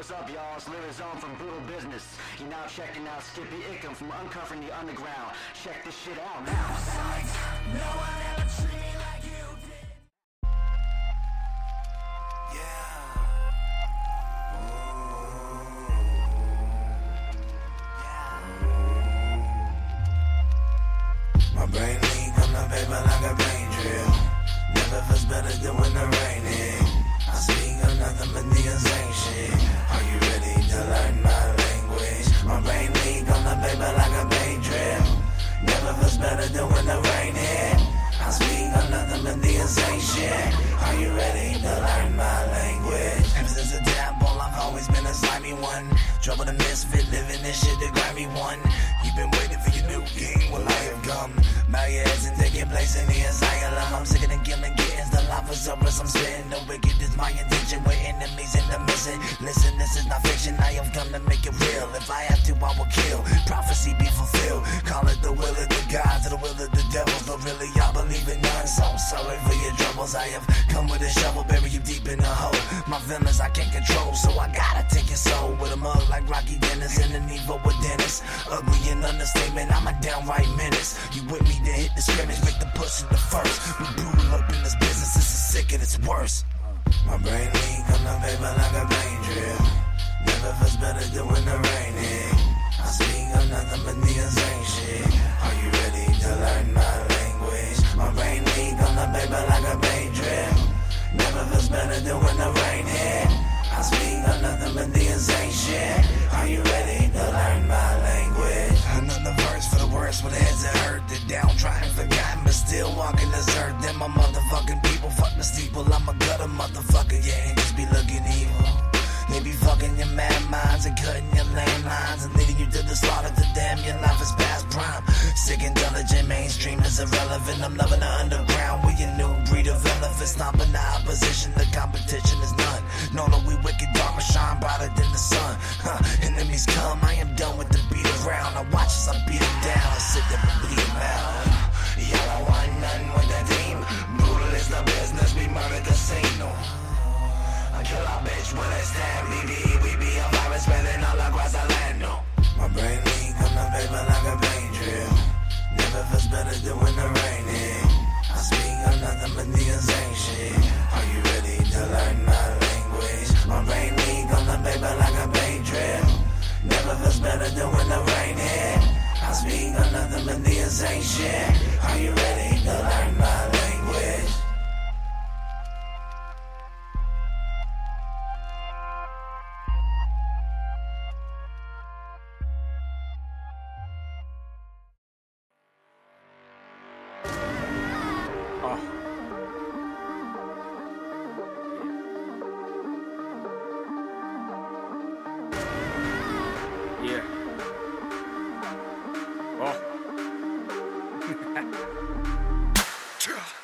what's up, y'all? It's Lyric Zone from Brutal Business. You're now checking out Skippy Ickham from Uncovering the Underground. Check this shit out now. No one ever treated me like you did. My brain leak on the paper like a brain drill. Never feels better than when the rain hit. I speak of nothing but the insane shit. Are you ready to learn my language? My brain leak on the paper like a brain drill. Never feels better than when the rain hit. I speak of nothing but the insane shit. Are you ready to learn my language? Ever since a tadpole, I've always been a slimy one. Trouble the misfit, living this shit to grind me one. You've been waiting for your new king, well I have come. Bow your heads and take your place in the asylum. I'm sick of the killing kittens, the lava's up as I'm spitting. The wicked is my intention, we're enemies in the mission. Listen, this is not fiction, I have come to make it real. If I have to, I will kill, prophecy be fulfilled. Call it the will of the gods or the will of the devils, but really I believe in none. So I'm sorry for your troubles, I have come with a shovel, bury you deep in a hole. My feelings I can't control, so I gotta take your soul. With a mug like Rocky Dennis and an evil with Dennis. Ugly and understatement, I'm a downright menace. You with me to hit the scrimmage, make the push in the first. We brutal up in this business, this is sick and it's worse. My brain leak on the paper like a brain drill. Never feels better than when the rain hit. I speak of nothing but the insane shit. Are you ready to learn my language? My brain leak on the paper like a brain drill. Never feels better than when the rain hit. I speak of nothing but the insane shit. Are you ready to learn my language? Another verse for the worst, with the heads that hurt. The downtrodden, forgotten, but still walking this earth. Then my motherfucking people fuck the steeple. I'm a gutter motherfucker, yeah, and just be looking evil. They be fucking your mad minds and cutting your landlines and leading you to the slaughter. To damn, your life is past prime. Sick, intelligent, mainstream is irrelevant. I'm loving the underground. We a new breed of elephants, stomping the opposition. The competition is none. No, we wicked, dark, shine brighter than the sun. Enemies come, I am done with the beat around. I watch as I beat them down. I sit there and bleed them out. Y'all don't want nothing with the team. Brutal is the business, we murder the scene. No. I kill a bitch when it's time. We be a virus spreading all across the land. No. My brain leak on the paper like a brain drill. Never feels better than when the rain hit. I speak of nothing but the insane shit. Are you ready to learn my language? My brain leak on the paper like a brain drill. Never feels better than when the rain hit. I speak of nothing but the insane shit. Are you ready to learn my language?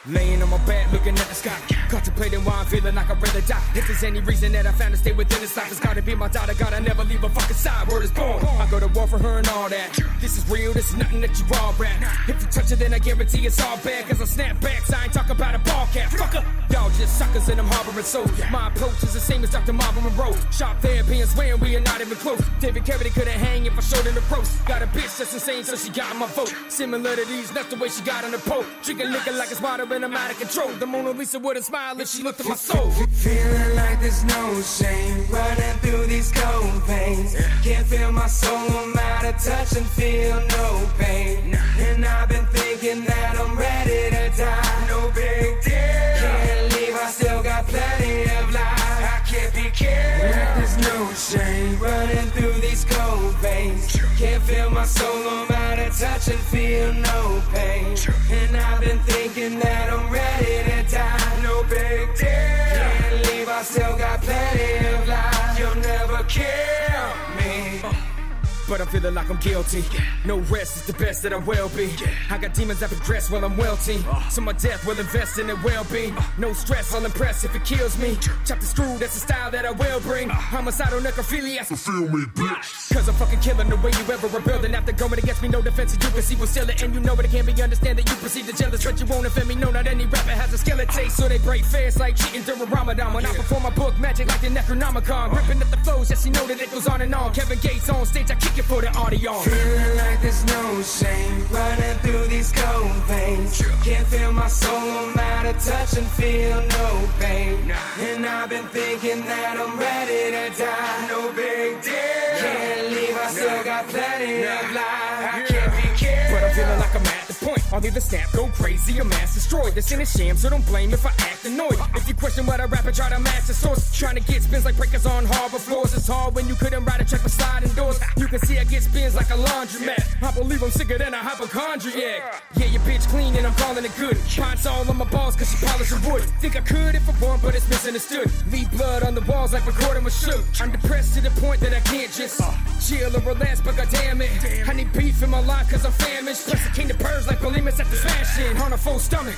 Laying on my back, looking at the sky, contemplating why I'm feeling like I'd rather die. If there's any reason that I found to stay within this life, it's gotta be my daughter. Gotta never leave a fucking side. Word is born. I go to war for her and all that. This is real, this is nothing that you all rap. If you touch it, then I guarantee it's all bad. Cause I snap back, so I ain't talking about a ball cap. Fucker, y'all just suckers and I'm harboring souls. My approach is the same as Dr. Marvin Monroe. Sharp therapy and swearing we are not even close. David Carradine couldn't hang if I showed in the pros. Got a bitch that's insane, so she got my vote. Similar to these, that's the way she got on the pole. Drinking liquor like it's water and I'm out of control. The Mona Lisa wouldn't smile if she looked at my soul. Feeling like there's no shame running through these cold veins. Can't feel my soul, I'm out of touch and feel no pain. And I've been thinking that I'm ready to die. No big deal. Can't leave, I still got plenty of life. I can't be killed. Like there's no shame running through these cold veins. Can't feel my soul, I'm out of touch and feel no pain. And I've been thinking that I'm ready to die. No big deal. Can't leave, I still got plenty of life. You'll never kill me. But but I'm feeling like I'm guilty. No rest is the best that I will be. I got demons that progress while I'm wilting. So my death will invest in it well-being. No stress, I'll impress if it kills me. Chop the screw, that's the style that I will bring. Homicidal necrophilia, Feel me, bitch. cause I'm fucking killing the way you ever rebuild. And after going against me, no defense, and you can see what's still it. And you know it can't be understand that you proceed to jealous, but you won't offend me. No, not any rapper has a skeleton, so they break fast like cheating during Ramadan. When I perform my book, magic like the Necronomicon. Ripping up the flows, yes, you know that it goes on and on. Kevin Gates on stage, I kick it for the audio. Feeling like there's no shame running through these cold veins. Can't feel my soul, I'm out of touch and feel no pain. And I've been thinking that I'm ready to die. No big deal. Can't leave, I still got plenty of life. I can't be killed. But I'm feeling like I'm at the point. I'll either snap, go crazy, or mass destroy. This ain't a sham, so don't blame if I act annoyed. If you question what I rap and try to match the source, trying to get spins like breakers on harbor floors. It's hard when you couldn't ride a track with sliding doors. You can see I get spins like a laundromat. I believe I'm sicker than a hypochondriac. Yeah, your bitch clean and I'm calling it good. Pints all on my balls cause she polishing wood. Think I could if I want, but it's misunderstood. Leave blood on the walls like recording with shook. I'm depressed to the point that I can't just chill or relax, but goddamn it, I need beef in my life cause I'm famished. Plus I came to purge like bulimous after smashing on a full stomach.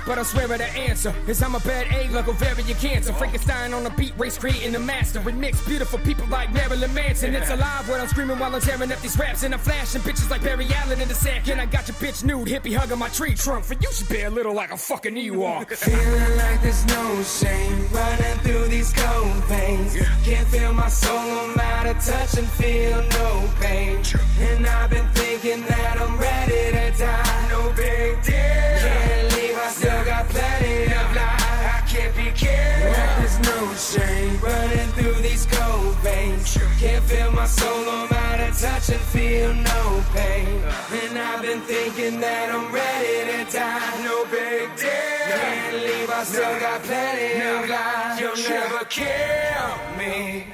But I'm swearing the answer is I'm a bad egg like ovarian cancer. Frankenstein on a beat, race creating a master. Remix beautiful people like Marilyn Manson. It's alive when I'm screaming while I'm tearing up these raps. And I'm flashing bitches like Barry Allen in the sack. And I got your bitch nude, hippie hugging my tree trunk. For you should be a little like a fucking Ewok. Feeling like there's no shame running through these cold veins. Can't feel my soul, I'm out of touch and feel no pain. And I've been thinking that I'm ready to die. No big deal. Can't leave, I still got plenty of life. I can't be killed. There's no shame running through these cold veins. Can't feel my soul, I'm out of touch and feel no pain. And I've been thinking that I'm ready to die. No big deal. Can't leave, I still got plenty of life. You'll never kill me.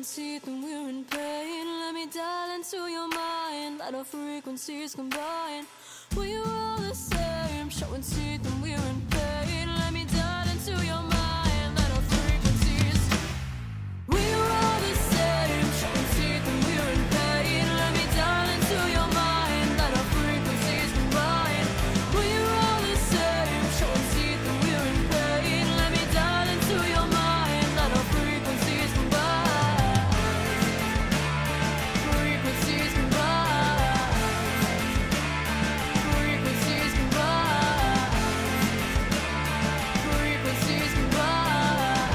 frequency, then we're in pain. Let me dial into your mind, let our frequencies combine. We are all the same, showing teeth, then we're in pain. Let me dial into your mind, let our frequencies. We are all the same, showing teeth, then we're in pain. Let me dial into your mind, let our frequencies combine. We are all the same, showing teeth, then we're in pain. Let me dial into your mind, let our frequencies combine. Frequencies combine. Frequencies combine. Frequencies combine.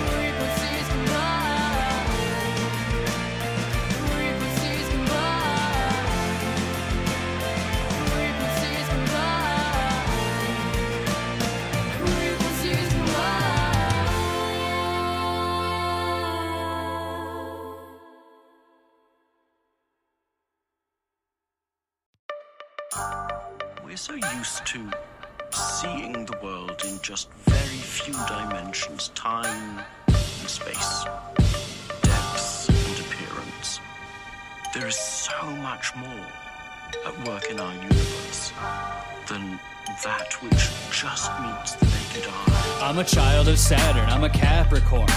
Frequencies combine. Frequencies combine. Frequencies combine. Frequencies We're so used to seeing the world in just very few dimensions, time and space, depth and appearance. There is so much more at work in our universe than that which just meets the naked eye. I'm a child of Saturn, I'm a Capricorn.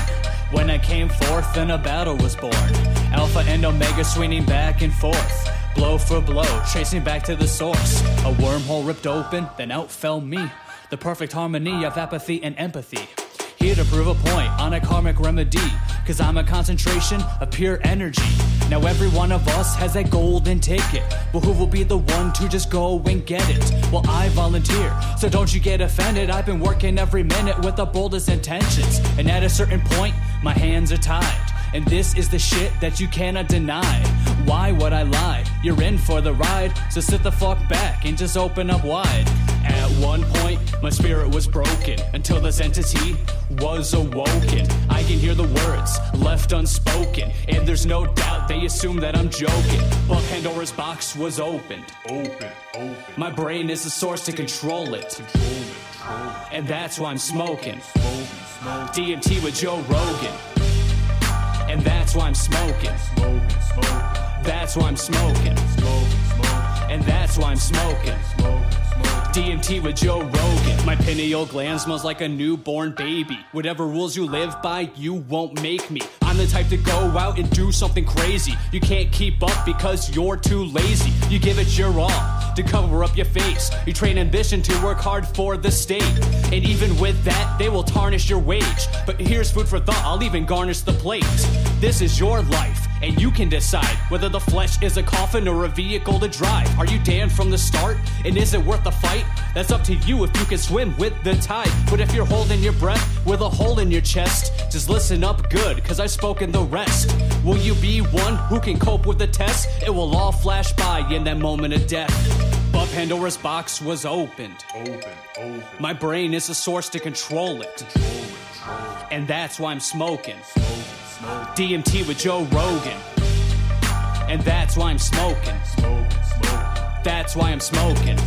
When I came forth, then a battle was born. Alpha and Omega swinging back and forth. Blow for blow, chasing back to the source. A wormhole ripped open, then out fell me. The perfect harmony of apathy and empathy. Here to prove a point on a karmic remedy. Cause I'm a concentration of pure energy. Now every one of us has that golden ticket. But who will be the one to just go and get it? Well, I volunteer, so don't you get offended. I've been working every minute with the boldest intentions. And at a certain point, my hands are tied. And this is the shit that you cannot deny. Why would I lie? You're in for the ride, so sit the fuck back and just open up wide. At one point, my spirit was broken until this entity was awoken. I can hear the words left unspoken, and there's no doubt they assume that I'm joking. But Pandora's box was opened. My brain is the source to control it. And that's why I'm smoking. DMT with Joe Rogan. And that's why I'm smoking. That's why I'm smoking. And that's why I'm smoking. DMT with Joe Rogan. My pineal gland smells like a newborn baby. Whatever rules you live by, you won't make me. I'm the type to go out and do something crazy. You can't keep up because you're too lazy. You give it your all to cover up your face. You train ambition to work hard for the state. And even with that, they will tarnish your wage. But here's food for thought, I'll even garnish the plate. This is your life, and you can decide whether the flesh is a coffin or a vehicle to drive. Are you damned from the start? And is it worth the fight? That's up to you if you can swim with the tide. But if you're holding your breath with a hole in your chest, just listen up good, cause I've spoken the rest. Will you be one who can cope with the test? It will all flash by in that moment of death. But Pandora's box was opened. My brain is the source to control it. And that's why I'm smoking. DMT with Joe Rogan. And that's why I'm smoking. That's why I'm smoking.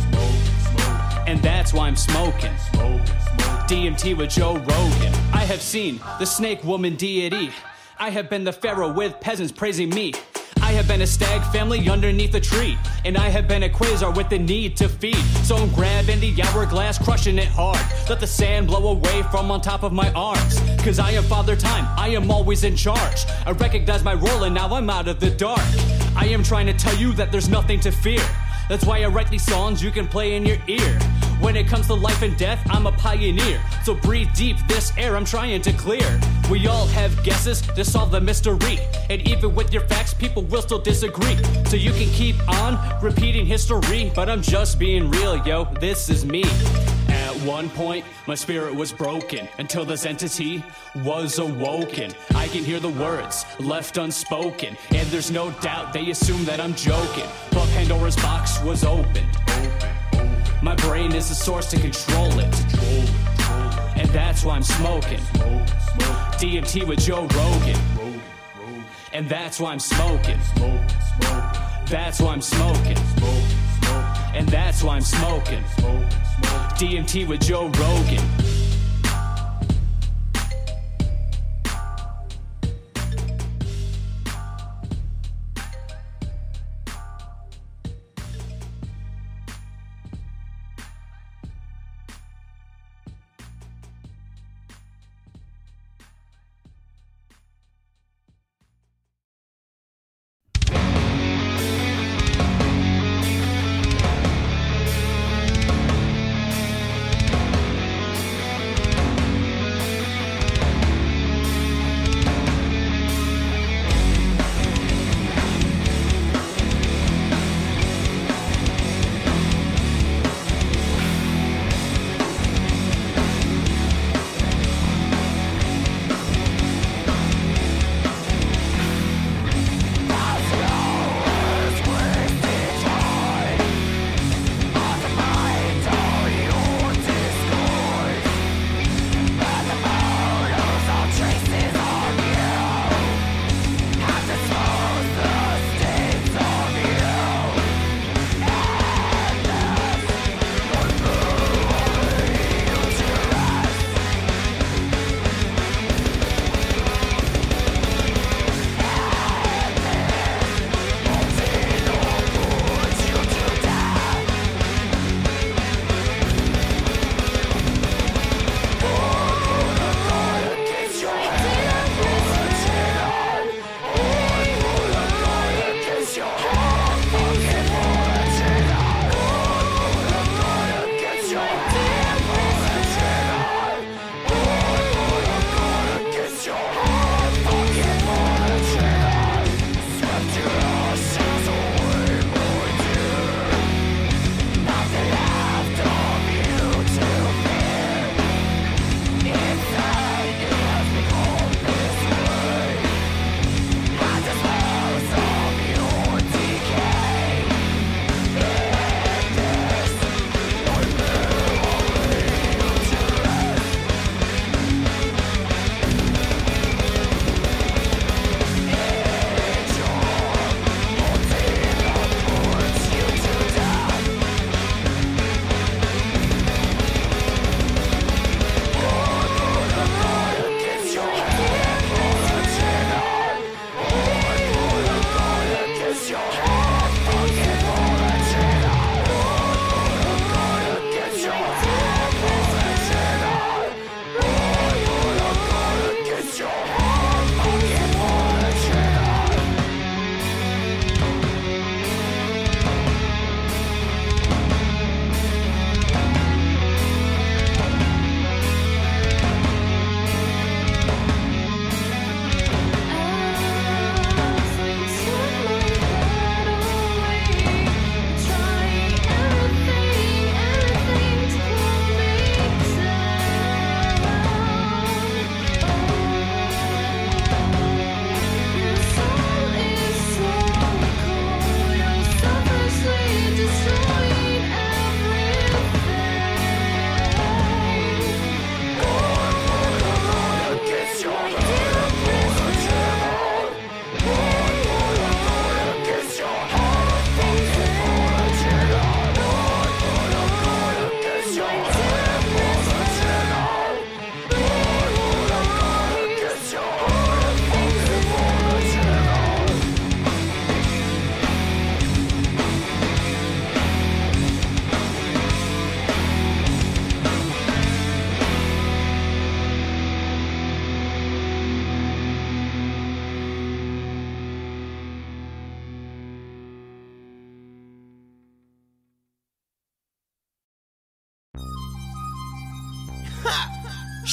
And that's why I'm smoking. DMT with Joe Rogan. I have seen the snake woman deity. I have been the pharaoh with peasants praising me. I have been a stag family underneath a tree. And I have been a quasar with the need to feed. So I'm grabbing the hourglass, crushing it hard. Let the sand blow away from on top of my arms. Cause I am Father Time, I am always in charge. I recognize my role and now I'm out of the dark. I am trying to tell you that there's nothing to fear. That's why I write these songs you can play in your ear. When it comes to life and death, I'm a pioneer. So breathe deep this air I'm trying to clear. We all have guesses to solve the mystery. And even with your facts, people will still disagree. So you can keep on repeating history. But I'm just being real, yo, this is me. At one point, my spirit was broken until this entity was awoken. I can hear the words left unspoken, and there's no doubt they assume that I'm joking. But Pandora's box was opened. My brain is the source to control it. And that's why I'm smoking. DMT with Joe Rogan. And that's why I'm smoking. That's why I'm smoking. And that's why I'm smoking. DMT with Joe Rogan.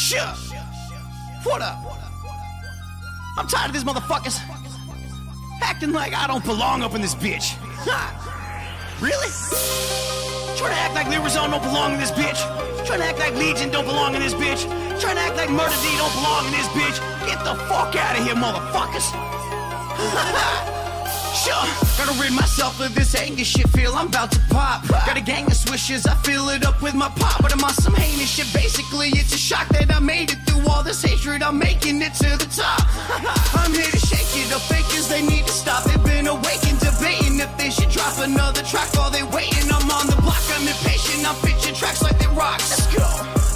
Sure. What up? I'm tired of these motherfuckers acting like I don't belong up in this bitch. Really? Trying to act like Lyrazone don't belong in this bitch. Trying to act like Legion don't belong in this bitch. Trying to act like Murder D don't belong in this bitch. Get the fuck out of here, motherfuckers. Sure. Gotta rid myself of this anger shit, feel I'm about to pop. Got a gang of swishers, I fill it up with my pop. But I'm on some heinous shit, basically it's a shock that I made it through all this hatred. I'm making it to the top. I'm here to shake it up, fakers, they need to stop. They've been awakened, debating if they should drop another track while they waiting. I'm on the block, I'm impatient, I'm pitching tracks like they rock. Let's go.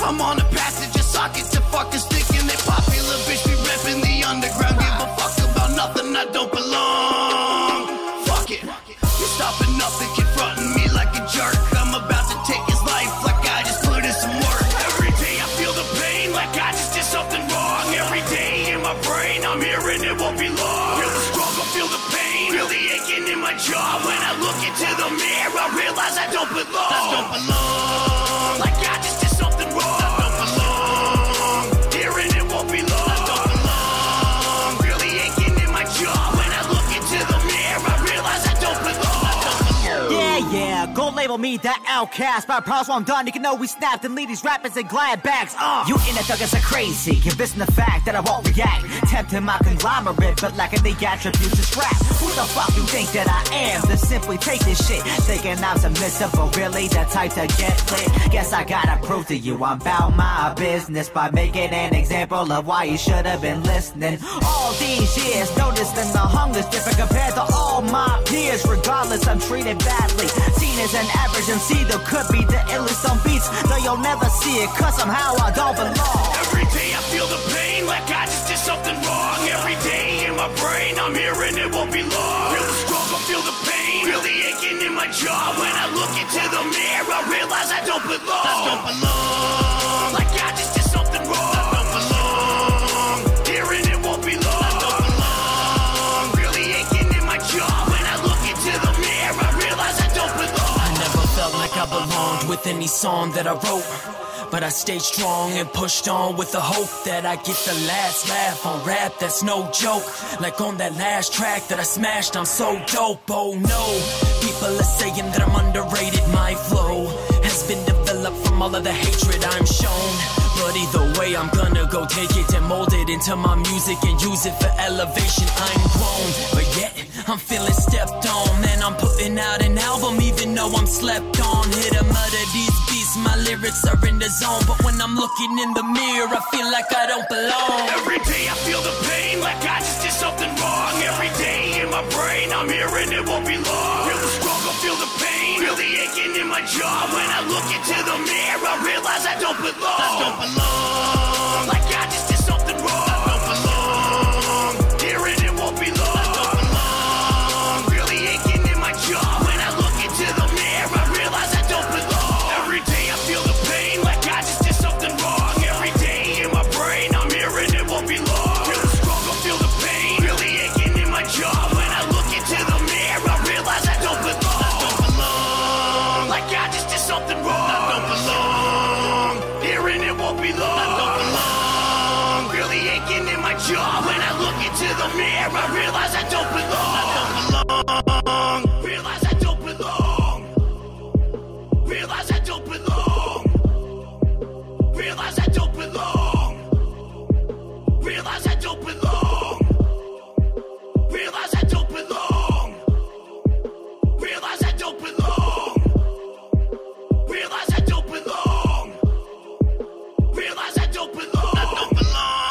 I'm on a passage, a socket to fuckers thinking they popular. Bitch, be repping the underground, give a fuck about nothing, I don't belong. Fuck it, you're stopping nothing, confronting me like a jerk. I'm about to take his life like I just put in some work. Every day I feel the pain like I just did something wrong. Every day in my brain I'm hearing it won't be long. Feel the struggle, feel the pain, feel the aching in my jaw. When I look into the mirror I realize I don't belong. I don't belong. Like I just did something wrong. I don't belong. Hearing it won't be long. I don't belong. Really aching in my jaw. When I look into the mirror I realize I don't belong. I don't belong. Yeah, go label me the outcast. My problems while I'm done, you can know we snapped and lead these rappers in glad bags. You internet thuggers are crazy, convincing the fact that I won't react. Tempting my conglomerate, but lacking the attributes to scrap. Who the fuck you think that I am to simply take this shit? Thinking I'm submissive, but really the type to get lit. Guess I gotta prove to you I'm about my business by making an example of why you should have been listening. All these years, noticing the hunger's different compared to all my peers. Regardless, I'm treated badly. Seen as an average MC, there could be the illest on beats, though you'll never see it, cause somehow I don't belong. Every day I feel the pain like I just did something wrong. Every day in my brain I'm hearing it won't be long. Feel the struggle, feel the pain, feel the aching in my jaw. When I look into the mirror I realize I don't belong. I don't belong. Like I just did something wrong. I don't belong. Hearing it won't be long. I don't belong. Really aching in my jaw. When I look into the mirror I realize I don't belong. I never felt like I belonged with any song that I wrote, but I stayed strong and pushed on with the hope that I get the last laugh on rap. That's no joke. Like on that last track that I smashed, I'm so dope. Oh no, people are saying that I'm underrated. My flow has been developed from all of the hatred I'm shown. But either way, I'm gonna go take it and mold it into my music and use it for elevation. I'm grown, but yet I'm feeling stepped on. Man, I'm putting out an album even though I'm slept on. Hit a murder these beats, my lyrics are in the zone. But when I'm looking in the mirror, I feel like I don't belong. Every day I feel the pain like I just did something wrong. Every day in my brain I'm hearing it won't be long. Feel the struggle, feel the pain, feel the aching in my jaw. When I look into the mirror I realize I don't belong. I don't belong. Like I just did something wrong. I don't belong. Hearing it won't be long. I don't belong. Really aching in my jaw. When I look into the mirror I realize I don't belong. Every day I feel the pain like I just did something wrong. Every day in my brain I'm hearing it won't be long. Feel the struggle, feel the pain, feel the aching in my jaw. When I look into the mirror I realize I don't belong. I don't belong. Like I just did something wrong. I don't belong. Hearing it won't be long. I don't belong. Really aching in my jaw. When I look into the mirror I realize I don't belong. I don't belong. Realize I don't belong. Realize I don't belong. Realize I don't belong. Realize I don't belong. Realize I don't belong. Realize I don't belong. Realize I don't belong. Realize I don't belong. I don't belong.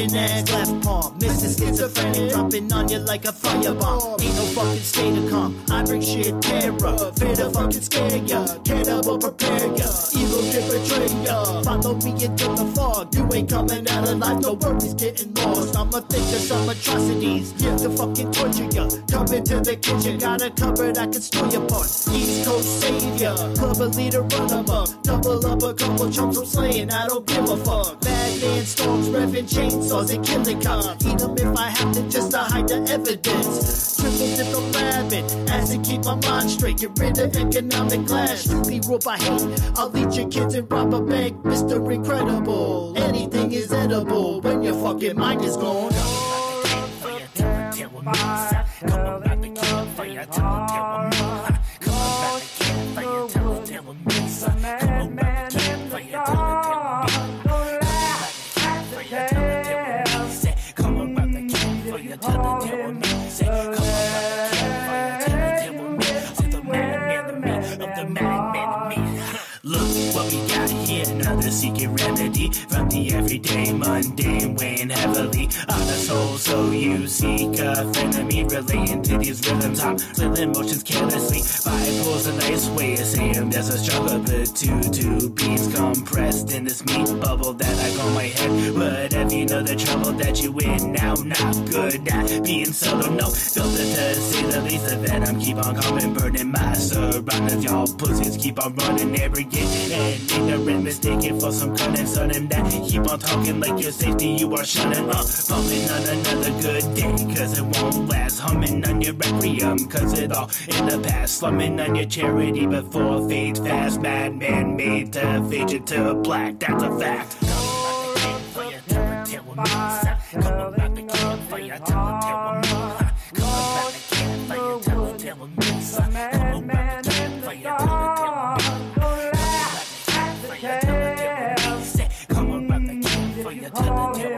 fucking egg, left palm. Mr. Schizophrenic, dropping on you like a firebomb. Ain't no fucking state of calm. I bring shit terror, fear to fucking scare ya. Cannibal prepare ya, evil can betray ya. Follow me into the fog, you ain't coming out alive, no worries getting lost. I'ma think of some atrocities, yeah, to fucking torture ya. Come into the kitchen, got a cupboard I can store your parts. East Coast savior, clubber leader, run amok. Double up a couple chumps from slaying, I don't give a fuck. Bad man storms, revving chainsaws and killing cops. Eat them if I have to just to hide the evidence. Triple dip the rabbit, as to keep my mind straight. Get rid of economic clash, be ruled by hate. I'll eat your kids and rob a bank, Mr. Incredible. Anything is edible when your fucking mind is gone. Another secret remedy from the everyday mundane weighing heavily on the soul. So you seek a frenemy relating to these rhythms. I'm with emotions carelessly. Bible's a nice way of saying there's a struggle. The two beats compressed in this meat bubble that I call my head. Whatever, you know the trouble that you in now, not good at being solo. No filter to say the least of it. I'm keep on coming, burning my surroundings. Y'all pussies keep on running, arrogant and ignorant, mistaken for some cunning. Sudden that keep on talking like your safety you are shunning. Bumping on another good day, cause it won't last. Humming on your requiem, cause it all in the past. Slumming on your charity before fades fast. Madman made to fade you to black, that's a fact. Come on, back the king for your tell me. Come on, back the king for your tell me. Come on, back the king for your tell me.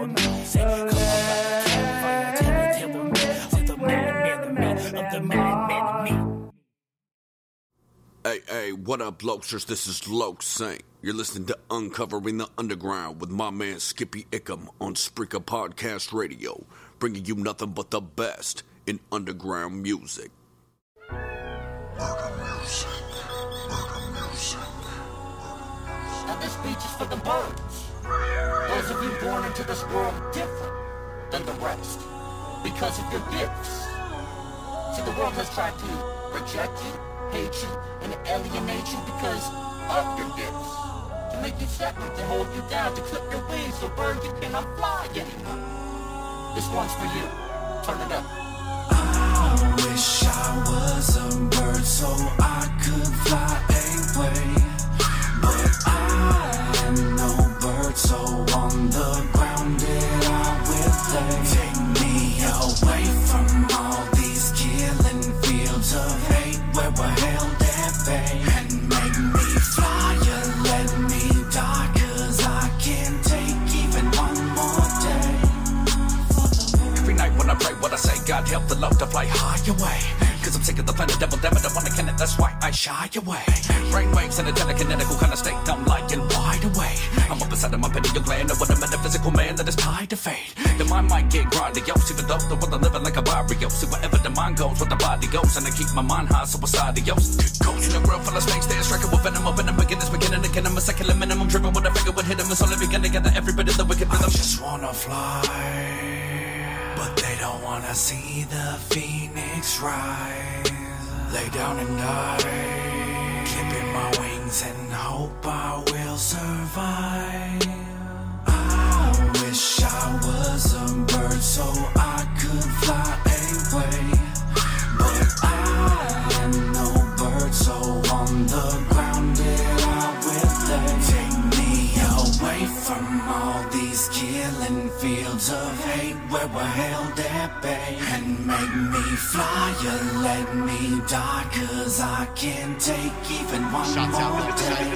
Hey, what up, Lokesters? This is Business Ent. You're listening to Uncovering the Underground with my man Skippy Ickham on Spreaker Podcast Radio, bringing you nothing but the best in underground music. And this speech is for the birds. Those of you born into this world different than the rest because of your gifts. See, the world has tried to reject you, hate you, and alienate you because of your gifts. To make you separate, to hold you down, to clip your wings so bird you cannot fly anymore. This one's for you. Turn it up. I wish I was a bird so I could fly away, but I am no bird, so on the ground did I will lay. Take me away from all these killing fields of hate where we're held at bay, and make me fly or let me die, cause I can't take even one more day. Every night when I pray, what I say, God help the love to fly high away. Cause I'm sick of the planet, devil, damn it, I wanna can it, that's why I shy away. Brainwaves in a telekinetical kind of state, I'm lying wide awake. I'm up inside of my pineal gland, with a metaphysical man that is tied to fate. The mind might get grandiose, even though the world I'm living like a barrio. See wherever the mind goes, where the body goes, and I keep my mind high, so what's adios. Ghost in a world full of snakes, they're striking with venom, open and beginners, beginning again, I'm a secular minimum, driven with a finger would hit him, it's only beginning together, every bit of the wicked rhythm. I just wanna fly, but they don't wanna see the phoenix rise. Lay down and die, clipping my wings and hope I will survive. I wish I was a bird so I could fly away, but I am no bird, so on the ground did I will lay. Take me away from all these killing fields of hate where we're held at bay, and make me fly or let me die, cause I can't take even one more day.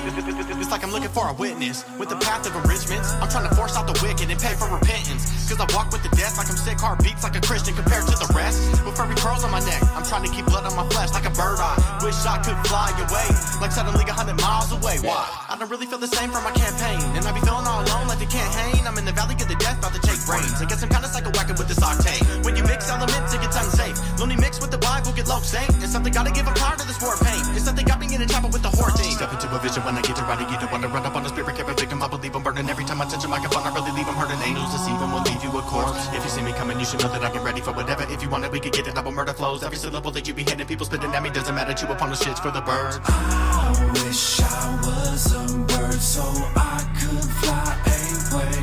It's like I'm looking for a witness with the path of enrichment. I'm trying to force out the wicked and pay for repentance, cause I walk with the death like I'm sick, heart beats like a Christian compared to the rest. With furry curls on my neck, I'm trying to keep blood on my flesh like a bird eye. Wish I could fly away, like suddenly 100 miles away. Why? I don't really feel the same from my campaign, and I be feeling all alone like they can't hang. I'm in the valley of the death, about to take brains. I guess I'm kinda psycho-whacking with this octane. When you mix elements, it gets unsafe. Lonely mix with the Bible, get low saint. It's something gotta give, I'm tired of this war pain. It's something got me in a chopper with the whore thing. Step into a vision when I get to ride, you don't wanna run up on the spirit, keep a victim, I believe I'm burning. Every time I touch a microphone, I really leave them hurting. Angels deceive them, will leave you a corpse. If you see me coming, you should know that I get ready for whatever. If you want it, we can get it, double murder flows. Every syllable that you be hitting, people spitting at me, doesn't matter, chew upon the shits for the birds. I wish I was a bird so I could fly away,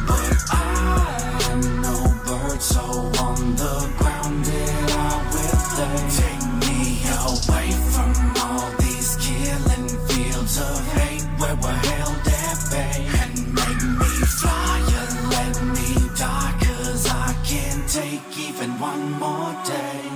but I am no bird, so on the ground did I will they take me away from all these killing fields of hate where we're held at bay, and make me fly and let me die, 'cause I can't take even one more day.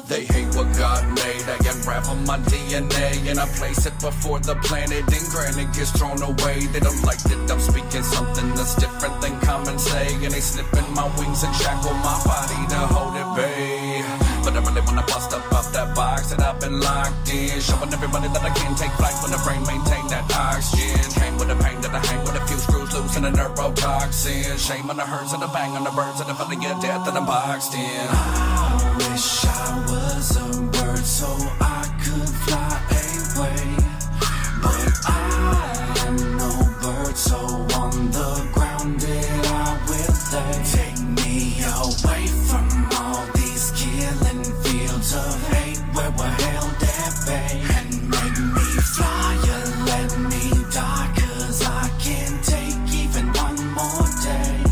They hate what God made. I unravel my DNA and I place it before the planet, and granted gets thrown away. They don't like that I'm speaking something that's different than common say, and they snipping my wings and shackle my body to hold it bay. But I really wanna bust up off that box that I've been locked in, showing everybody that I can take flight when the brain maintain that oxygen. Came with the pain that I hang with a few screws loose and a neurotoxin. Shame on the herds and the bang on the birds and the belly of death that I'm boxed in. I wish I was a bird so I could fly away, but I am no bird, so on the ground did I will they take me away from all these killing fields of hate where we're held at bay, and make me fly and let me die, 'cause I can't take even one more day.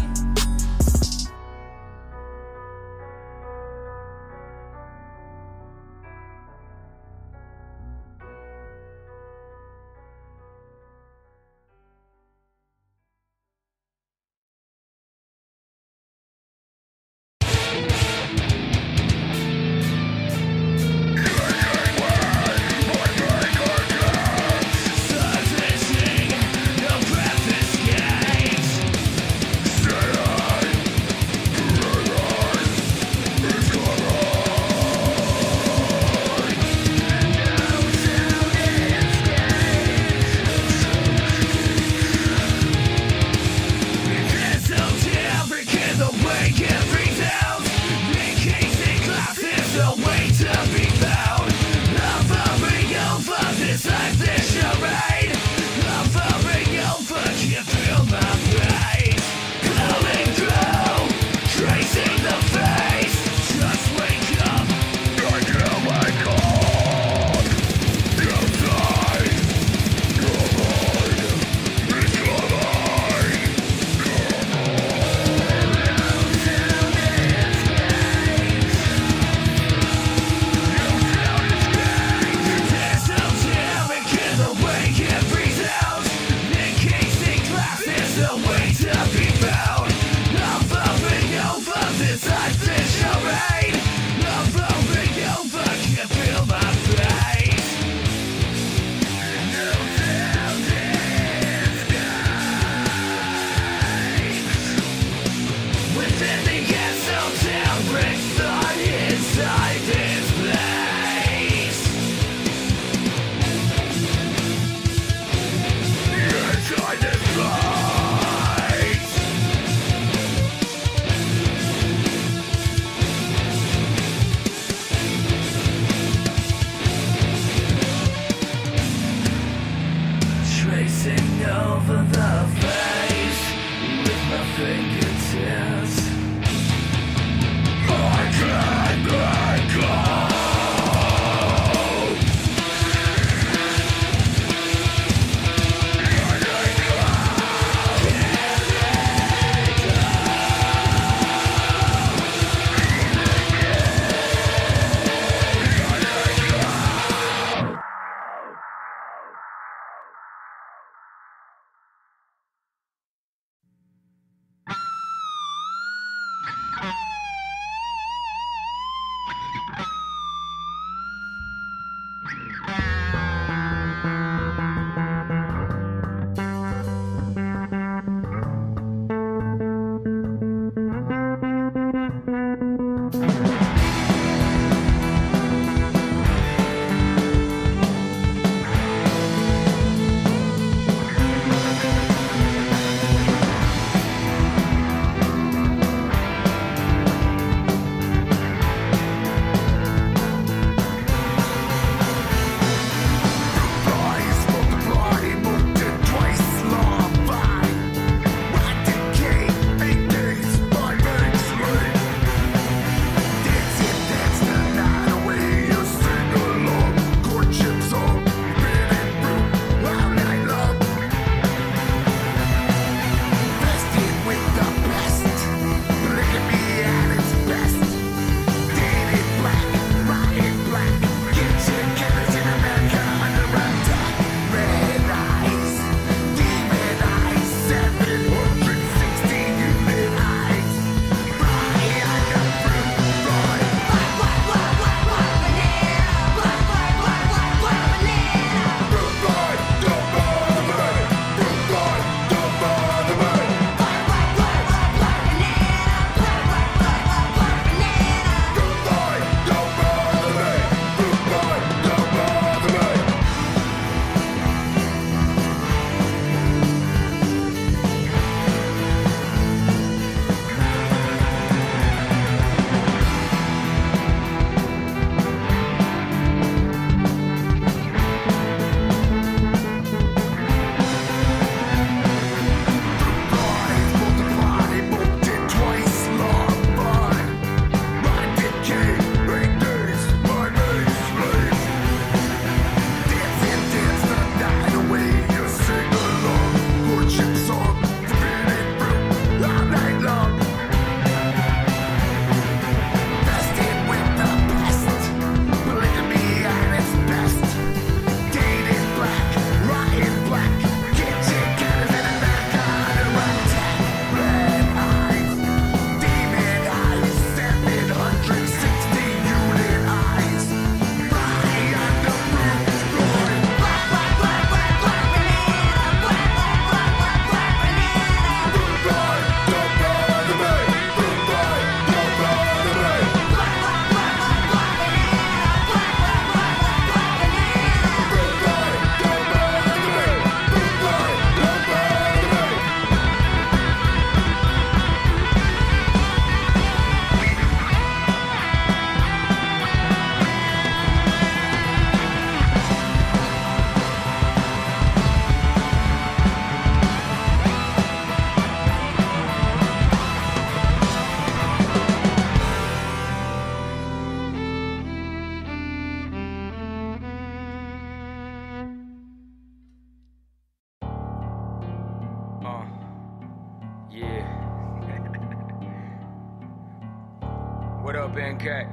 What up, NK?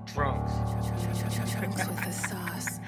Drums. With the sauce.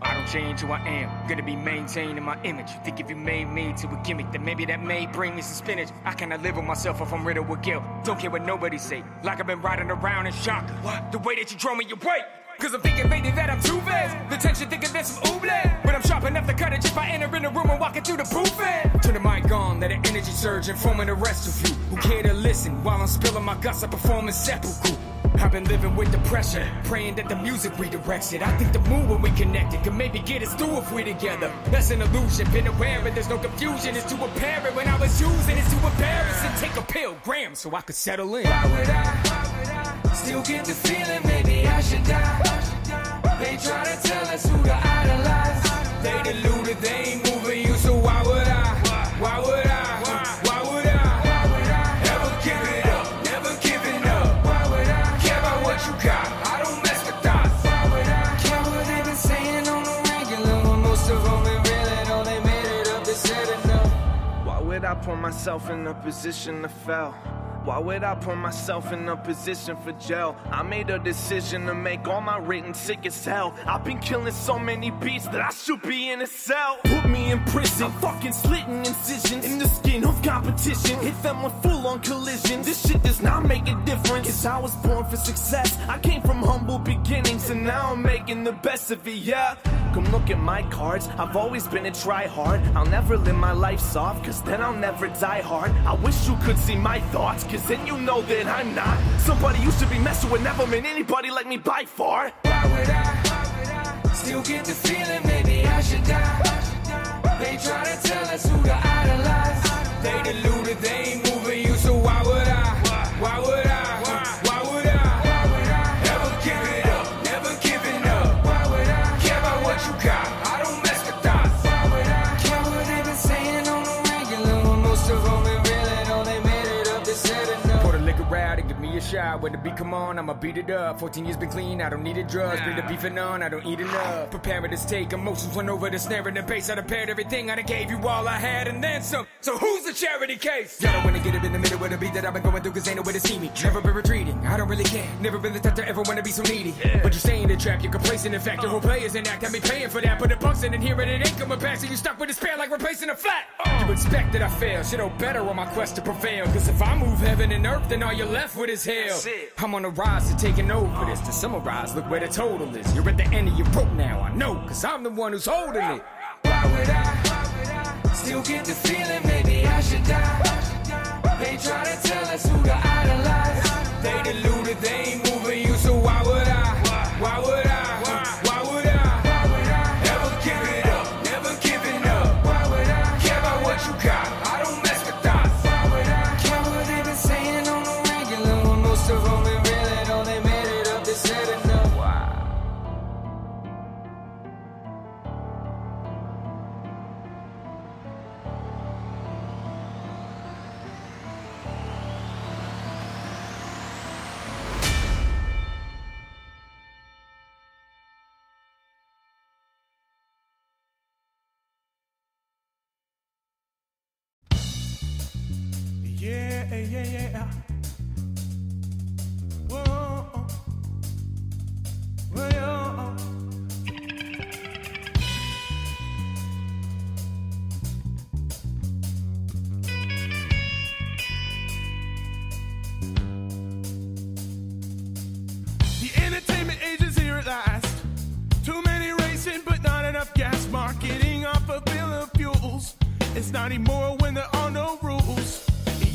I don't change who I am, gonna be maintaining my image. You think if you made me to a gimmick, then maybe that may bring me some spinach. I cannot live with myself if I'm riddled with guilt. Don't care what nobody say, like I've been riding around in shock. What? The way that you drove me away. Cause I'm thinking maybe that I'm too fast. The tension thinking there's some oobleed. But I'm sharp enough to cut it just by entering the room and walking through the booth. Turn the mic on, let the energy surge, informing the rest of you who care to listen. While I'm spilling my guts, I perform in sepulchre. I've been living with the pressure, praying that the music redirects it. I think the mood when we connected could maybe get us through if we together. That's an illusion, been aware of there's no confusion. It's too apparent when I was using it's too embarrassing. Take a pill, grams, so I could settle in. Why would I still get the feeling maybe I should die? They try to tell us who to idolize. They deluded, they ain't moving you, so why would I? Why would I? Why would I? Ever give it up, never giving up. Why would I care about what you got? I don't mess with dots. Why would I care what they've been saying on the regular? When most of them ain't really know they made it up, they said enough. Why would I put myself in a position to fail? Why would I put myself in a position for jail? I made a decision to make all my written sick as hell. I've been killing so many beats that I should be in a cell. Put me in prison, I'm fucking slitting incisions in the skin of competition. Hit them with full-on collision. This shit does not make a difference, cause I was born for success. I came from humble beginnings and now I'm making the best of it, yeah. Come look at my cards, I've always been a try-hard. I'll never live my life soft, cause then I'll never die hard. I wish you could see my thoughts, cause then you know that I'm not somebody you should be messing with. Never met anybody like me by far. Why would I still get the feeling maybe I should die? They try to tell us who to idolize. They deluded, they ain't moving you, so why would I? Why would I? Why would I? Ever give it up, never giving up. Why would I care about what you got? I don't mess with dots. Why would I care what they've been saying on the regular? When most of them ain't really know they made it up, they said enough. Pour the liquor out and give me a shot. When the beat come on, I'ma beat it up. 14 years been clean, I don't need a drugs. Bring the beefing on, I don't eat enough. Preparing to take emotions, went over the snare and the bass. I done paired everything, I done gave you all I had and then some. So who's the charity case? Y'all don't wanna get up in the middle of the beat that I've been going through, cause ain't no way to see me. Never been retreating, I don't really care. Never been the type to ever wanna be so needy. But you stay in the trap, you're complacent. In fact, your whole play is an act, I be paying for that. Put the bucks in here and it ain't coming back. So you stuck with despair like replacing a flat. You expect that I fail, shit know better on my quest to prevail. Cause if I move heaven and earth, then all you're left with is hell. I'm on the rise to taking over this. To summarize, look where the total is. You're at the end of your rope now, I know, cause I'm the one who's holding it. Why would I still get the feeling maybe I should die? They try to tell us who to idolize. They deluded, they ain't moving you, so why would I? Why would I? Why would I ever give it up, never giving up? Why would I care about what you got? I don't mess with dots. Why would I care what they've been saying on the regular? When most of them ain't really know they made it up, they said enough. Wow. Yeah. Whoa. Whoa. The entertainment age is here at last. Too many racing, but not enough gas. Marketing off a bill of fuels. It's not immoral when there are no rules.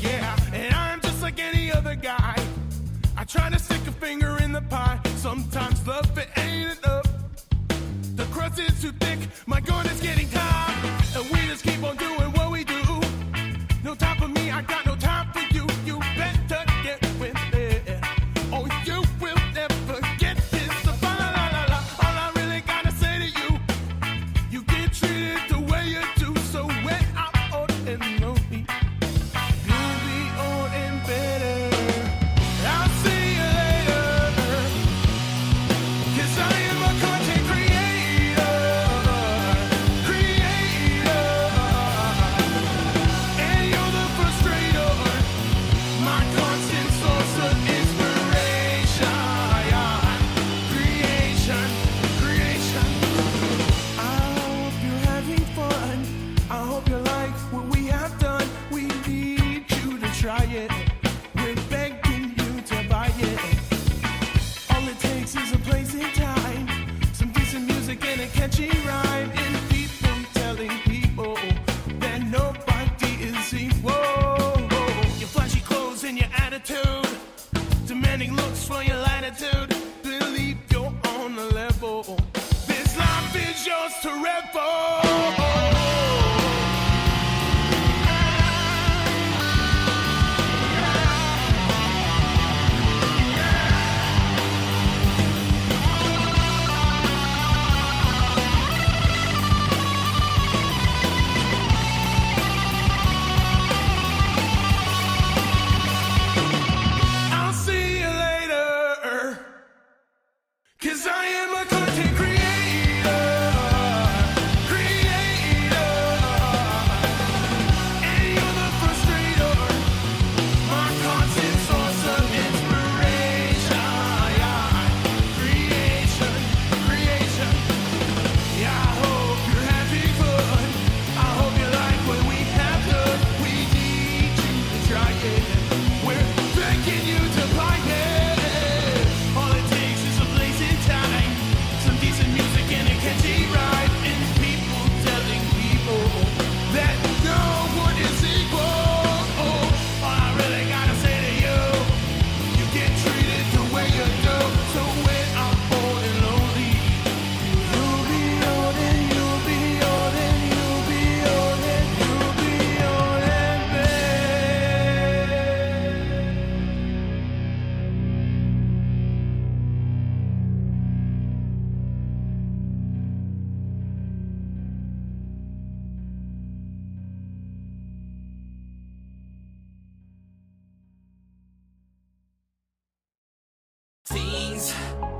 Yeah, and I'm just like any other guy. I try to stick a finger in the pie. Sometimes love it ain't enough. The crust is too thick, my gun is getting tired. And we just keep on doing what we do. No time for me, I got no time for you. You better get with it, or you will never get this. All I really gotta say to you, you get treated the way you do. So when I'm old and lonely, you'll be old and better. I'll see you later, 'cause I am a content creator. try it. We're begging you to buy it. All it takes is a place and time, some decent music and a catchy rhyme, and people telling people that nobody is equal. Your flashy clothes and your attitude, demanding looks for your latitude. Believe you're on the level. This life is yours to revel.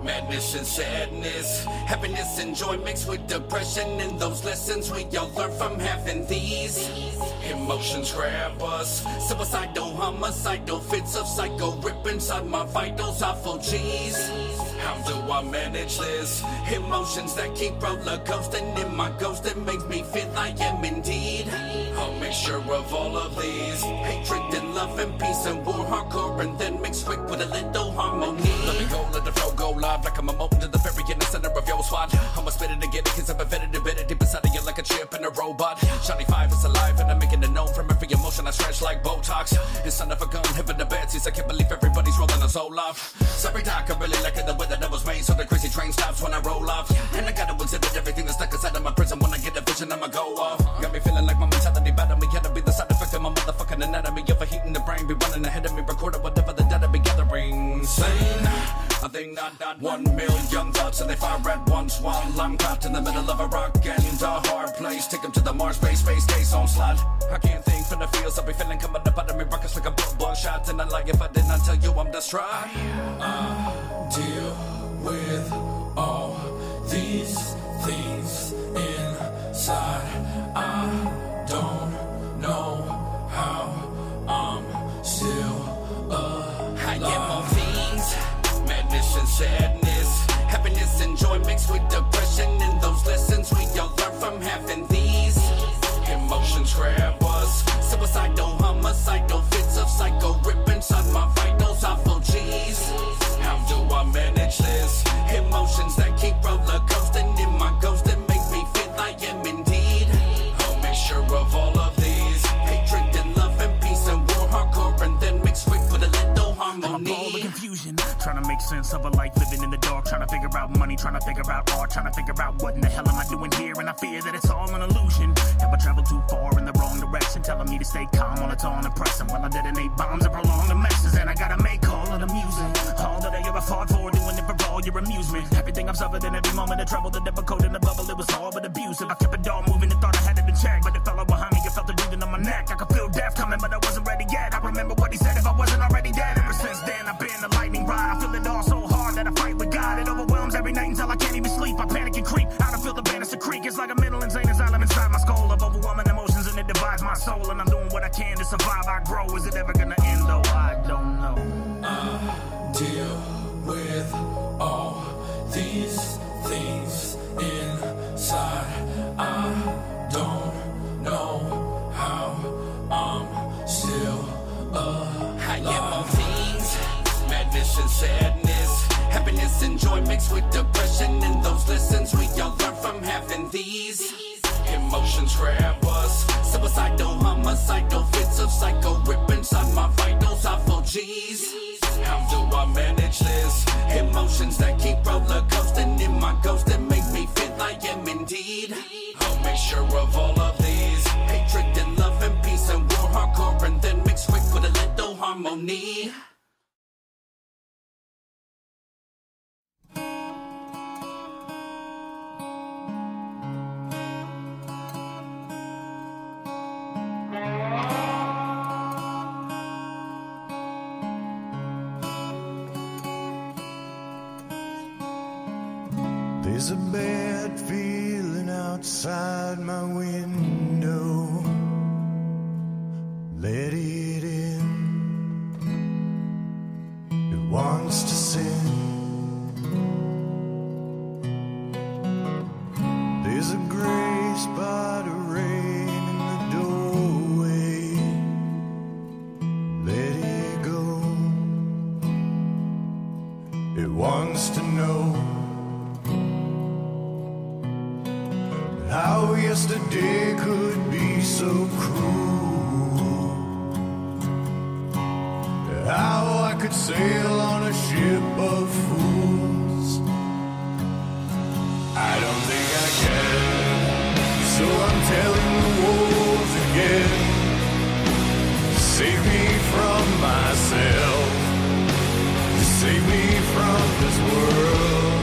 Madness and sadness, happiness and joy mixed with depression, and those lessons we all learn from having these emotions grab us. Suicidal, homicidal fits of psycho rip inside my vitals. Awful G's. How do I manage this? Emotions that keep roller coasting in my ghost, that makes me feel I am indeed a mixture of all of these. Hatred and love and peace and war, hardcore and then mixed with a little harmony. Let me go, let the flow go live like I'm a moment to the very in the center of your spot. I'ma spit it again cause I'm embedded deep inside of you like a chip in a robot. Shiny 5 is alive and I'm making it known from every emotion I stretch like Botox. It's son of a gun, heaven the bad seats. I can't believe everybody's rolling a soul off. Sorry doc, I really like it the way that was made, so the crazy train stops when I roll off. And I gotta exhibit everything that's stuck inside of my prison. When I get a vision, I'ma go off. Got me feeling like my mentality better me. Gotta be the side effect of my motherfucking anatomy. Of a heat in the brain, be running ahead of me, recording whatever the data be gathering. Sane, I think not 1 million thoughts and they fire at once while I'm caught in the middle of a rock and a hard place. Take them to the Mars space case on slot. I can't think for the feels I'll be feeling coming up out of me, rockets like a bug shot. And I lie if I did not tell you I'm distraught. I deal with all these things inside. I don't know how I'm still alive. I get more things, madness and sadness, happiness and joy mixed with depression, and those lessons we all learn from having these emotions grab us. Suicidal, homicidal fits of psycho rip inside my vitals. Awful G's. How do I manage this? Emotions that keep roller coasting in my ghost, that make me feel I am indeed a mixture of all of these. Hatred and love and peace and war, hardcore and then mixed with a little harmony. I'm a ball of confusion, trying to make sense of a life living in the dark, trying to figure out money, trying to figure out art, trying to figure out what in the hell am I doing here, and I fear that it's all an illusion. Have I traveled too far in the wrong direction, telling me to stay calm on its own and pressing while I detonate bombs and prolong the messes, and I gotta make all of the music, all that I ever fought for, doing it for all your amusement. Everything I've suffered in every moment of trouble, the difficult in the bubble, it was all but abusive. I kept it all moving and thought I had it in check, but it fell behind me, it felt the breathing on my neck. I could feel death coming, but I wasn't ready yet. I remember what he said, if I wasn't already dead. Ever since then, I've been a lightning rod. I feel it all so hard that I fight with God. It overwhelms every night until I can't even sleep. I panic and creep out, I feel the banister creak. It's like a mental insane asylum inside my skull of overwhelming emotions, and it divides my soul. And I'm doing what I can to survive. I grow. Is it ever gonna end though? I don't know. I deal with all these things inside. I don't know how I'm still enjoy mixed with depression. And those lessons we all learn from having these emotions grab us. Suicidal, homicidal fits of psycho rip inside my vitals. I feel G's. How do I manage this? Emotions that keep roller coasting in my ghost and make me feel I am indeed a mixture of all of these. Hatred and love and peace and war hardcore, and then mixed with a little harmony. There's a bad feeling outside my window. Let it in. It wants to sin. There's a gray spot of rain in the doorway. Let it go. It wants to know how yesterday could be so cruel. How I could sail on a ship of fools. I don't think I can, so I'm telling the wolves again. Save me from myself. Save me from this world.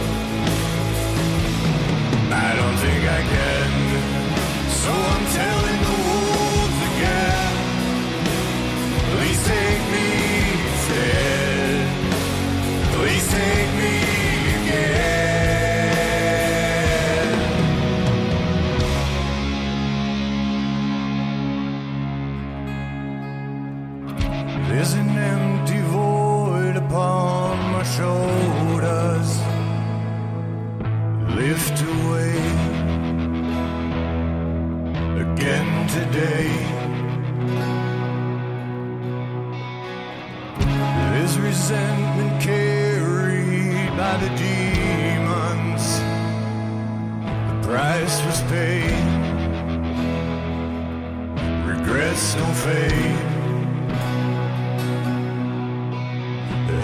I don't think I can, so I'm telling the wolves again. Please take me instead. Please take me again. There's an empty void upon my shoulders. Lift away again today. There's resentment carried by the demons. The price was paid. Regrets don't fade.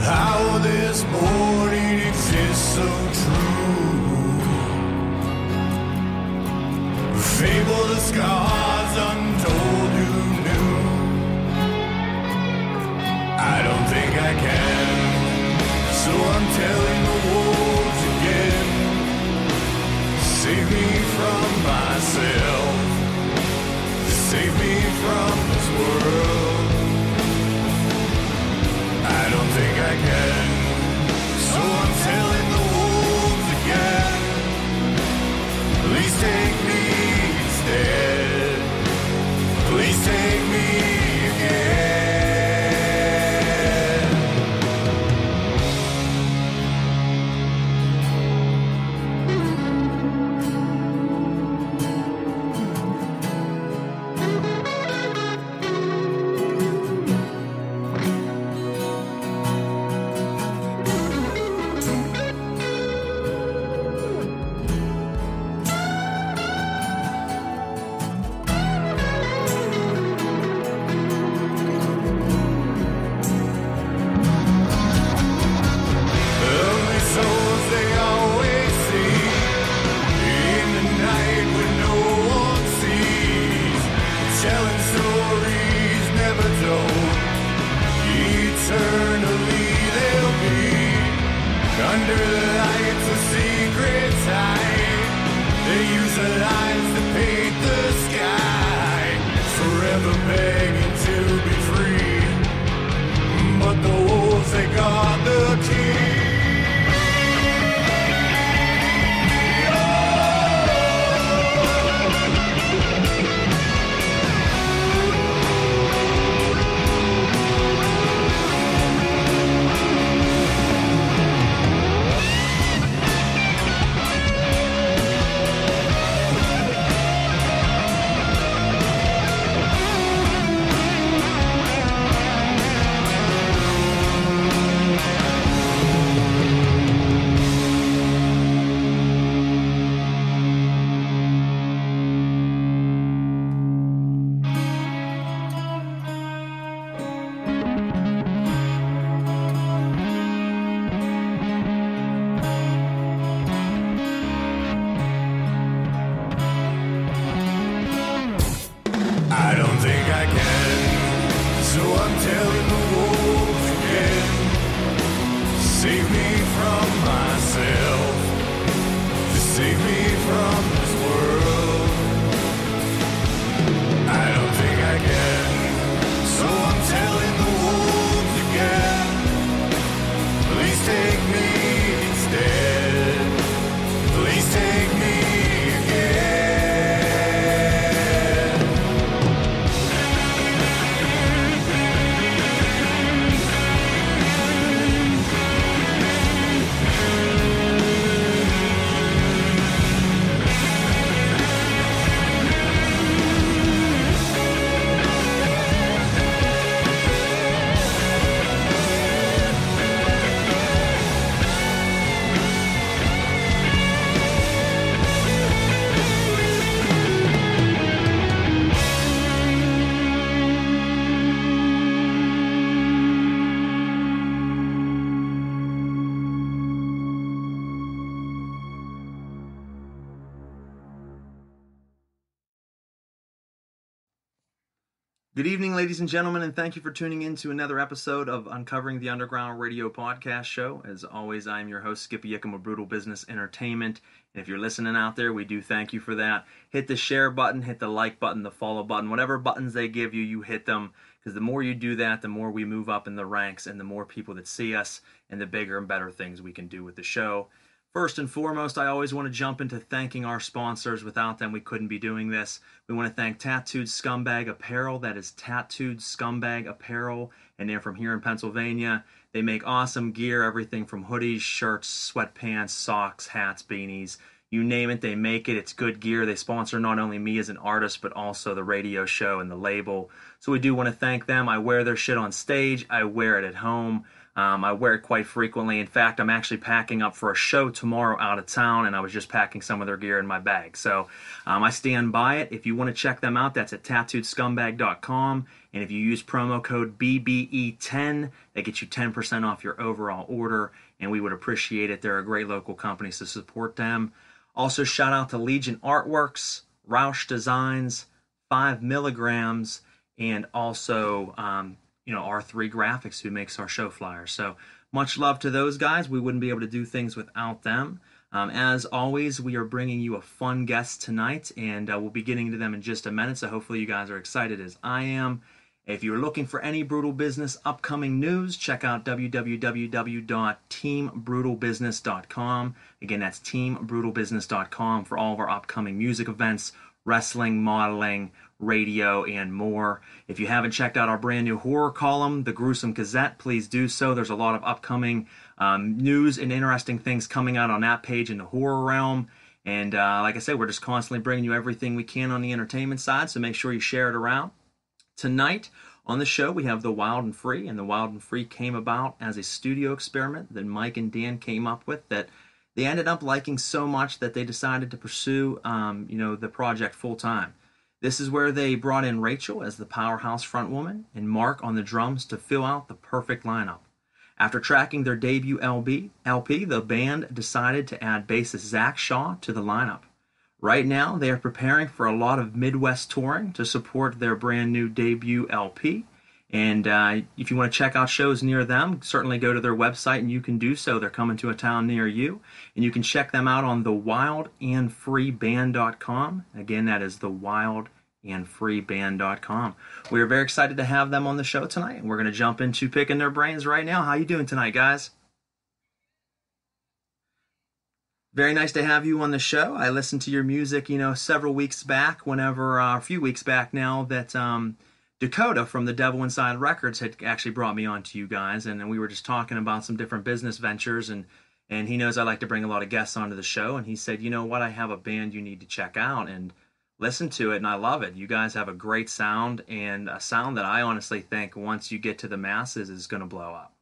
How this morning exists so true. Fable the scars untold who knew. I don't think I can, so I'm telling the wolves again. Save me from myself. Save me from this world. I don't think I can, so I'm telling the wolves again. Please take me instead. Please take me again. Good evening, ladies and gentlemen, and thank you for tuning in to another episode of Uncovering the Underground Radio Podcast Show. As always, I'm your host, Skippy Ickham of Brutal Business Entertainment. And if you're listening out there, we do thank you for that. Hit the share button, hit the like button, the follow button, whatever buttons they give you, you hit them. Because the more you do that, the more we move up in the ranks and the more people that see us and the bigger and better things we can do with the show. First and foremost, I always want to jump into thanking our sponsors. Without them, we couldn't be doing this. We want to thank Tattooed Scumbag Apparel. That is Tattooed Scumbag Apparel, and they're from here in Pennsylvania. They make awesome gear, everything from hoodies, shirts, sweatpants, socks, hats, beanies. You name it, they make it. It's good gear. They sponsor not only me as an artist, but also the radio show and the label. So we do want to thank them. I wear their shit on stage. I wear it at home. I wear it quite frequently. In fact, I'm actually packing up for a show tomorrow out of town, and I was just packing some of their gear in my bag. So I stand by it. If you want to check them out, that's at tattooedscumbag.com. And if you use promo code BBE10, that gets you 10% off your overall order, and we would appreciate it. They're a great local company, so support them. Also, shout out to Legion Artworks, Roush Designs, 5 Milligrams, and also R3 Graphics, who makes our show flyers. So much love to those guys. We wouldn't be able to do things without them. As always, we are bringing you a fun guest tonight, and we'll be getting to them in just a minute, so hopefully you guys are excited as I am. If you're looking for any Brutal Business upcoming news, check out www.teambrutalbusiness.com. Again, that's teambrutalbusiness.com for all of our upcoming music events, wrestling, modeling, radio, and more. If you haven't checked out our brand new horror column, The Gruesome Gazette, please do so. There's a lot of upcoming news and interesting things coming out on that page in the horror realm. And like I said, we're just constantly bringing you everything we can on the entertainment side, so make sure you share it around. Tonight on the show, we have The Wild and Free, and The Wild and Free came about as a studio experiment that Mike and Dan came up with that they ended up liking so much that they decided to pursue the project full-time. This is where they brought in Rachel as the powerhouse frontwoman and Mark on the drums to fill out the perfect lineup. After tracking their debut LP, the band decided to add bassist Zach Shaw to the lineup. Right now, they are preparing for a lot of Midwest touring to support their brand new debut LP. And if you want to check out shows near them, certainly go to their website and you can do so. They're coming to a town near you. And you can check them out on thewildandfreeband.com. Again, that is thewildandfreeband.com. We are very excited to have them on the show tonight. And we're going to jump into picking their brains right now. How you doing tonight, guys? Very nice to have you on the show. I listened to your music, several weeks back, a few weeks back now, that Dakota from the Devil Inside Records had actually brought me on to you guys, and we were just talking about some different business ventures, and he knows I like to bring a lot of guests onto the show, and he said, you know what, I have a band you need to check out, and listen to it, and I love it. You guys have a great sound, and a sound that I honestly think once you get to the masses is going to blow up.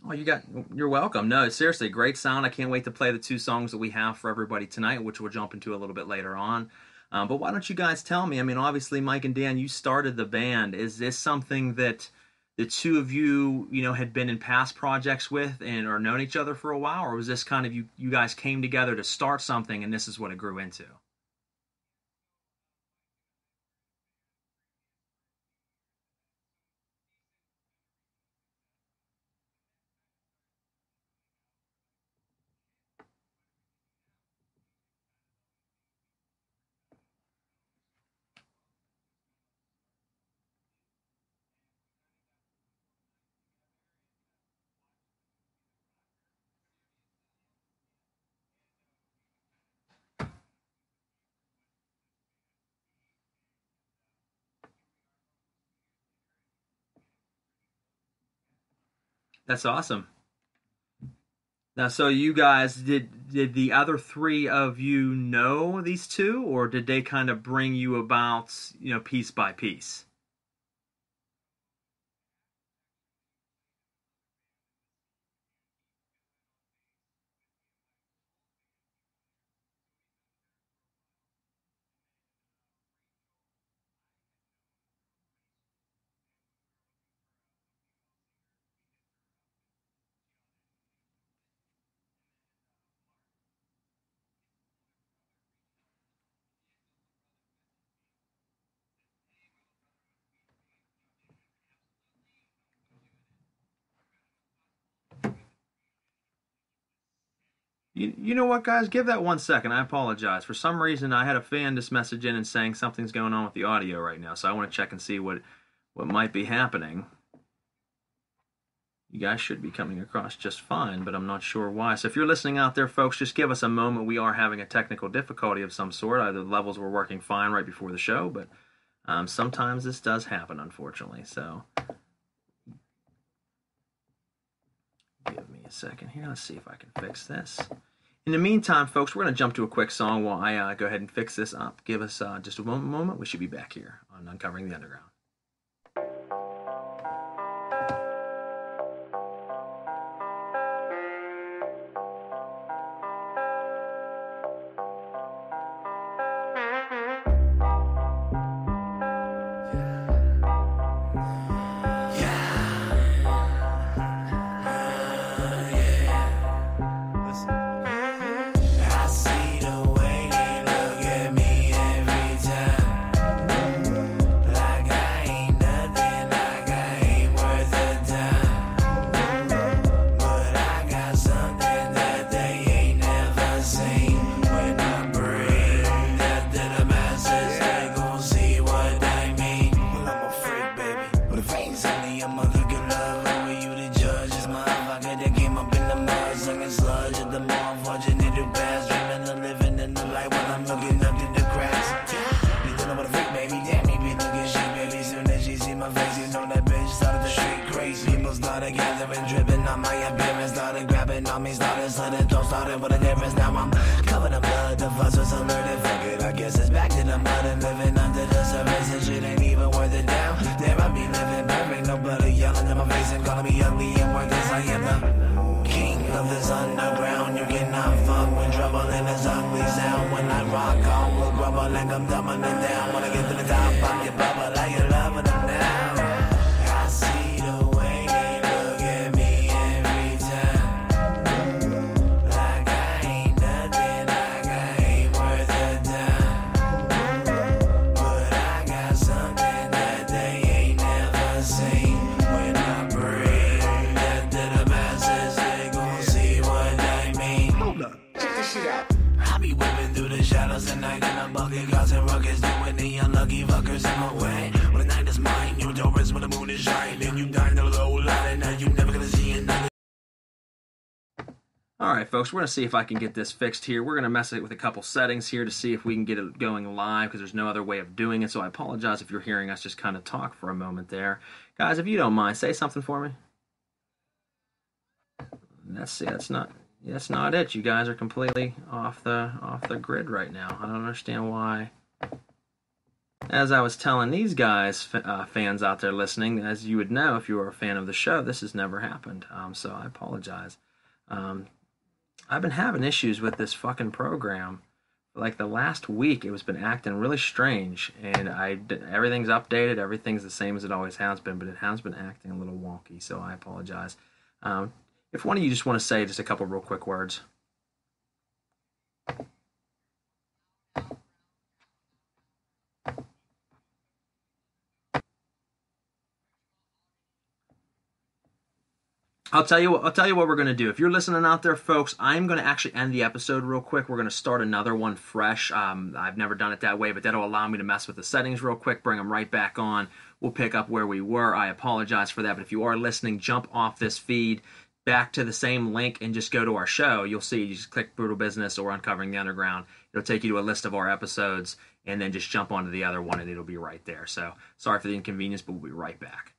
Oh, you're welcome. No, seriously, great sound. I can't wait to play the 2 songs that we have for everybody tonight, which we'll jump into a little bit later on. But why don't you guys tell me? I mean, obviously, Mike and Dan, you started the band. Is this something that the two of you, had been in past projects with and or known each other for a while? Or was this kind of you guys came together to start something and this is what it grew into? That's awesome. Now, so you guys, did the other 3 of you know these two, or did they kind of bring you about, piece by piece? You know what, guys? Give that 1 second. I apologize. For some reason, I had a fan just message in and saying something's going on with the audio right now, so I want to check and see what might be happening. You guys should be coming across just fine, but I'm not sure why. So if you're listening out there, folks, just give us a moment. We are having a technical difficulty of some sort. Either the levels were working fine right before the show, but sometimes this does happen, unfortunately. So give me a second here. Let's see if I can fix this. In the meantime, folks, we're going to jump to a quick song while I go ahead and fix this up. Give us just a moment. We should be back here on Uncovering the Underground. Alright folks, we're going to see if I can get this fixed here. We're going to mess it with a couple settings here to see if we can get it going live, because there's no other way of doing it, so I apologize if you're hearing us just kind of talk for a moment there. Guys, if you don't mind, say something for me. Let's see, that's not it. You guys are completely off the grid right now. I don't understand why. As I was telling these guys, fans out there listening, as you would know if you were a fan of the show, this has never happened, so I apologize. I've been having issues with this fucking program. Like the last week, it was been acting really strange, and everything's updated, everything's the same as it always has been, but it has been acting a little wonky, so I apologize. If one of you just want to say just a couple real quick words. I'll tell you what we're going to do. If you're listening out there, folks, I'm going to actually end the episode real quick. We're going to start another one fresh. I've never done it that way, but that'll allow me to mess with the settings real quick, bring them right back on. We'll pick up where we were. I apologize for that, but if you are listening, jump off this feed back to the same link and just go to our show. You'll see, you just click Brutal Business or Uncovering the Underground. It'll take you to a list of our episodes, and then just jump onto the other one, and it'll be right there. So sorry for the inconvenience, but we'll be right back.